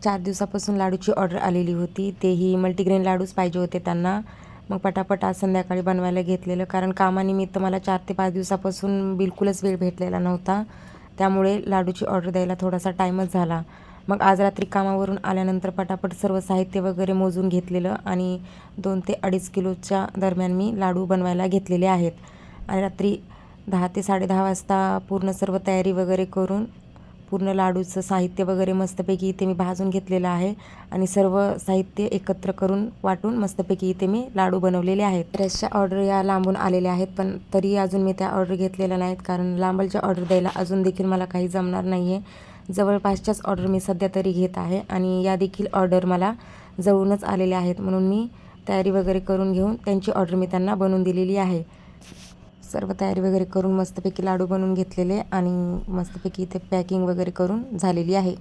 4 दिवसापासून लाडूची ऑर्डर आलेली होती. तेही मल्टीग्रेन लाडूच पाहिजे होते त्यांना. मग पटापट आज संध्याकाळी बनवायला घेतलेलं, कारण कामानिमित्त मला 4 ते 5 दिवसापासून बिलकुलच वेळ भेटलेला नव्हता. त्यामुळे लाडूची ऑर्डर द्यायला थोडासा टाईमच झाला. मग आज रात्री कामावरून आल्यानंतर पटापट सर्व साहित्य वगैरे मोजून घेतलेलं आणि 2 ते 2.5 किलोच्या दरम्यान मी लाडू बनवायला घेतलेले आहेत. आणि रात्री 10 ते 10:30 वाजता पूर्ण सर्व तयारी वगैरे करून पूर्ण लाडूचं साहित्य वगैरे मस्तपैकी इथे मी भाजून घेतलेलं आहे आणि सर्व साहित्य एकत्र करून वाटून मस्तपैकी इथे मी लाडू बनवलेले आहेत. बऱ्याचशा ऑर्डर या लांबून आलेल्या आहेत, पण तरी अजून मी त्या ऑर्डर घेतलेल्या नाहीत, कारण लांबच्या ऑर्डर द्यायला अजून देखील मला काही जमणार नाही आहे. जवळपासच्याच ऑर्डर मी सध्या तरी घेत आहे आणि या देखील ऑर्डर मला जवळूनच आलेल्या आहेत, म्हणून मी तयारी वगैरे करून घेऊन त्यांची ऑर्डर मी त्यांना बनवून दिलेली आहे. सर्व तयारी वगैरे करून मस्तपैकी लाडू बनवून घेतलेले आणि मस्तपैकी इथे पॅकिंग वगैरे करून झालेली आहे.